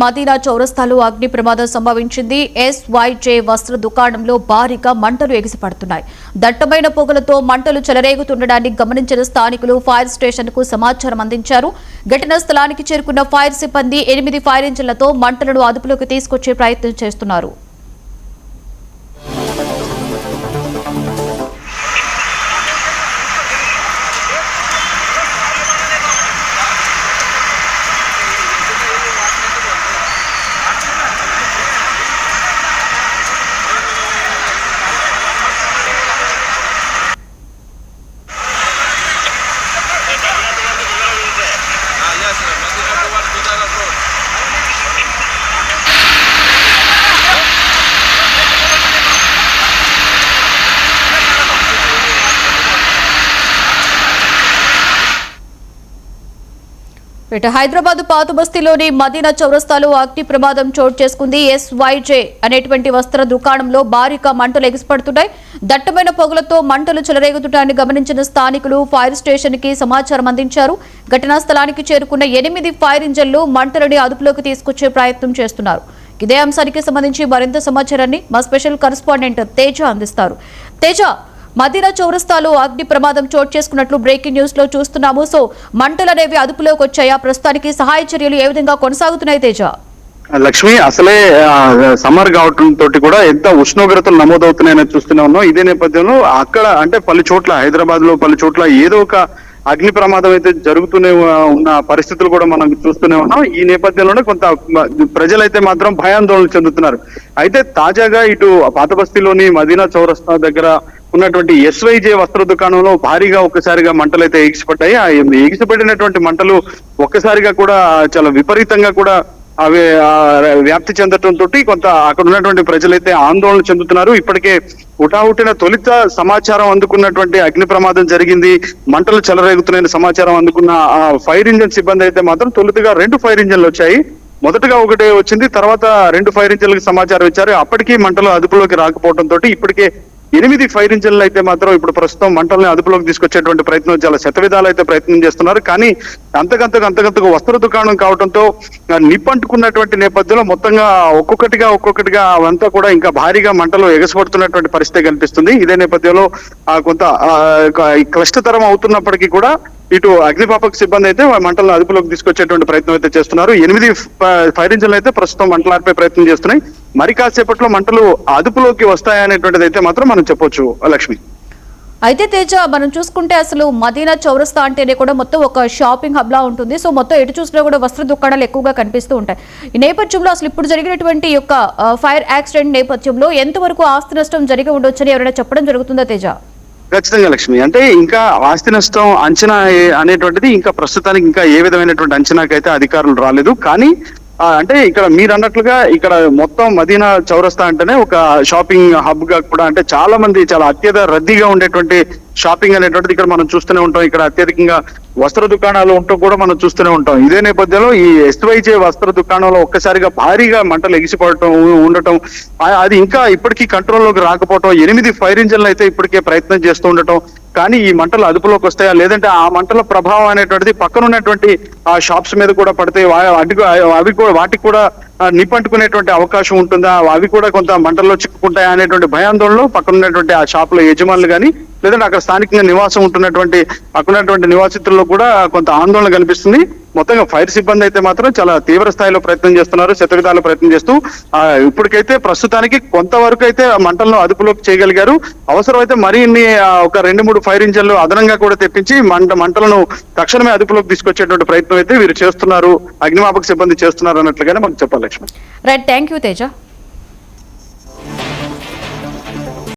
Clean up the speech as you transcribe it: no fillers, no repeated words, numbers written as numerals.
మదీనా చౌరస్తాలో అగ్ని ప్రమాదం సంభవించింది. ఎస్వైజే వస్త్ర దుకాణంలో భారీగా మంటలు ఎగిసిపడుతున్నాయి. దట్టమైన పొగలతో మంటలు చెలరేగుతుండడాన్ని గమనించిన స్థానికులు ఫైర్ స్టేషన్ కు సమాచారం అందించారు. ఘటనా స్థలానికి చేరుకున్న ఫైర్ సిబ్బంది 8 ఫైర్ ఇంజిన్లతో మంటలను అదుపులోకి తీసుకొచ్చే ప్రయత్నం చేస్తున్నారు. హైదరాబాద్ పాత బస్తీలోని మదీనా చౌరస్తాలో అగ్ని ప్రమాదం చోటు చేసుకుంది. ఎస్వైజే అనేటువంటి వస్త్ర దుకాణంలో భారీగా మంటలు ఎగిసిపడుతున్నాయి. దట్టమైన పొగలతో మంటలు చెలరేగుతుంటాయని గమనించిన స్థానికులు ఫైర్ స్టేషన్ కి సమాచారం అందించారు. ఘటనా స్థలానికి చేరుకున్న 8 ఫైర్ ఇంజన్లు మంటలని అదుపులోకి తీసుకొచ్చే ప్రయత్నం చేస్తున్నారు. ఇదే అంశానికి సంబంధించి మరింత సమాచారాన్ని మా స్పెషల్ కరెస్పాండెంట్ తేజ అందిస్తారు. తేజ, మదీనా చౌరస్తాలో అగ్ని ప్రమాదం చోటు చేసుకున్నట్లు బ్రేకింగ్ న్యూస్ లో చూస్తున్నాము. సో మంటలు అనేవి అదుపులోకి వచ్చాయా? ప్రస్తుతానికి సహాయ చర్యలు ఏ విధంగా కొనసాగుతున్నాయి తేజ? లక్ష్మి, అసలే సమ్మర్ కావడంతో కూడా ఎంత ఉష్ణోగ్రతలు నమోదవుతున్నాయని చూస్తూనే ఉన్నాం. ఇదే నేపథ్యంలో అక్కడ అంటే పలు చోట్ల హైదరాబాద్ లో పలు చోట్ల ఏదో ఒక అగ్ని ప్రమాదం అయితే జరుగుతూనే ఉన్న పరిస్థితులు కూడా మనం చూస్తూనే ఉన్నాం. ఈ నేపథ్యంలోనే కొంత ప్రజలైతే మాత్రం భయాందోళన చెందుతున్నారు. అయితే తాజాగా ఇటు పాత బస్తీలోని మదీనా చౌరస్తా దగ్గర ఉన్నటువంటి ఎస్వైజే వస్త్ర దుకాణంలో భారీగా ఒక్కసారిగా మంటలు అయితే ఎగిసిపడ్డాయి. ఆ ఎగిసిపడినటువంటి మంటలు ఒక్కసారిగా కూడా చాలా విపరీతంగా కూడా అవి వ్యాప్తి చెందటంతో కొంత అక్కడ ఉన్నటువంటి ప్రజలైతే ఆందోళన చెందుతున్నారు. ఇప్పటికే హుటాహుటిన తొలిత సమాచారం అందుకున్నటువంటి అగ్ని ప్రమాదం జరిగింది, మంటలు చెలరేగుతున్నాయని సమాచారం అందుకున్న ఆ ఫైర్ ఇంజిన్ సిబ్బంది అయితే మాత్రం తొలుతగా 2 ఫైర్ ఇంజిన్లు వచ్చాయి. మొదటగా ఒకటే వచ్చింది, తర్వాత 2 ఫైర్ ఇంజిన్లకు సమాచారం ఇచ్చారు. అప్పటికీ మంటలు అదుపులోకి రాకపోవడంతో ఇప్పటికే 8 ఫైర్ ఇంజిన్లు అయితే మాత్రం ఇప్పుడు ప్రస్తుతం మంటల్ని అదుపులోకి తీసుకొచ్చేటువంటి ప్రయత్నం చాలా శతవిధాలు అయితే ప్రయత్నం చేస్తున్నారు. కానీ అంతకంతకు వస్త్ర దుకాణం కావడంతో నిప్పంటుకున్నటువంటి నేపథ్యంలో మొత్తంగా ఒక్కొక్కటిగా అవంతా కూడా ఇంకా భారీగా మంటలు ఎగసిపడుతున్నటువంటి పరిస్థితి కనిపిస్తుంది. ఇదే నేపథ్యంలో కొంత క్లిష్టతరం అవుతున్నప్పటికీ కూడా ఇటు అగ్నిమాపక సిబ్బంది అయితే మంటలను అదుపులోకి తీసుకొచ్చేటువంటి ప్రయత్నం అయితే చేస్తున్నారు. 8 ఫైర్ ఇంజిన్లు అయితే ప్రస్తుతం మంటలు ఆర్పే ప్రయత్నం చేస్తున్నాయి. మరి కాసేపట్లో మంటలు అదుపులోకి వస్తాయనేటువంటిది అయితే మాత్రం మనం చెప్పొచ్చు లక్ష్మి. అయితే తేజ, మనం చూసుకుంటే అసలు మదీనా చౌరస్తా అంటేనే కూడా మొత్తం ఒక షాపింగ్ హబ్ లా ఉంటుంది. సో మొత్తం ఎటు చూసినా కూడా వస్త్ర దుకాణాలు ఎక్కువగా కనిపిస్తూ ఉంటాయి. ఈ నేపథ్యంలో అసలు ఇప్పుడు జరిగినటువంటి యొక్క ఫైర్ యాక్సిడెంట్ నేపథ్యంలో ఎంతవరకు ఆస్తి నష్టం జరిగి ఉండొచ్చని ఎవరైనా చెప్పడం జరుగుతుందా తేజ? ఖచ్చితంగా లక్ష్మి, అంటే ఇంకా ఆస్తి నష్టం అంచనా అనేటువంటిది ఇంకా ప్రస్తుతానికి ఇంకా ఏ విధమైనటువంటి అంచనాకైతే అధికారులు రాలేదు. కానీ అంటే ఇక్కడ మీరు అన్నట్లుగా ఇక్కడ మొత్తం మదీనా చౌరస్తా అంటేనే ఒక షాపింగ్ హబ్ గా కూడా అంటే చాలా మంది చాలా అత్యధిక రద్దీగా ఉండేటువంటి షాపింగ్ అనేటువంటిది ఇక్కడ మనం చూస్తూనే ఉంటాం. ఇక్కడ అత్యధికంగా వస్త్ర దుకాణాలు ఉంటూ కూడా మనం చూస్తూనే ఉంటాం. ఇదే నేపథ్యంలో ఈ ఎస్వైజే వస్త్ర దుకాణంలో ఒక్కసారిగా భారీగా మంటలు ఎగిసిపడటం ఉండటం, అది ఇంకా ఇప్పటికీ కంట్రోల్లోకి రాకపోవటం, 8 ఫైర్ ఇంజిన్లు అయితే ఇప్పటికే ప్రయత్నం చేస్తూ ఉండటం. కానీ ఈ మంటలు అదుపులోకి వస్తాయా లేదంటే ఆ మంటల ప్రభావం అనేటువంటిది పక్కన ఉన్నటువంటి ఆ షాప్స్ మీద కూడా పడితే అవి కూడా వాటికి కూడా నిప్పంటుకునేటువంటి అవకాశం ఉంటుందా, అవి కూడా కొంత మంటల్లో చిక్కుకుంటాయా అనేటువంటి భయాందోళనలో పక్కన ఉన్నటువంటి ఆ షాపుల యజమానులు కానీ లేదంటే అక్కడ స్థానికంగా నివాసం ఉంటున్నటువంటి అక్కడున్నటువంటి నివాసితుల్లో కూడా కొంత ఆందోళన కనిపిస్తుంది. మొత్తంగా ఫైర్ సిబ్బంది అయితే మాత్రం చాలా తీవ్ర స్థాయిలో ప్రయత్నం చేస్తున్నారు, శతవిధాలు ప్రయత్నం చేస్తూ ఇప్పటికైతే ప్రస్తుతానికి కొంతవరకు అయితే మంటలను అదుపులోకి చేయగలిగారు. అవసరమైతే మరిన్ని ఒక 2-3 ఫైర్ ఇంజన్లు అదనంగా కూడా తెప్పించి మంటలను తక్షణమే అదుపులోకి తీసుకొచ్చేటువంటి ప్రయత్నం అయితే వీరు చేస్తున్నారు, అగ్నిమాపక సిబ్బంది చేస్తున్నారు అన్నట్లుగానే మనకు చెప్పాలి Lakshmi. Right, thank you Teja.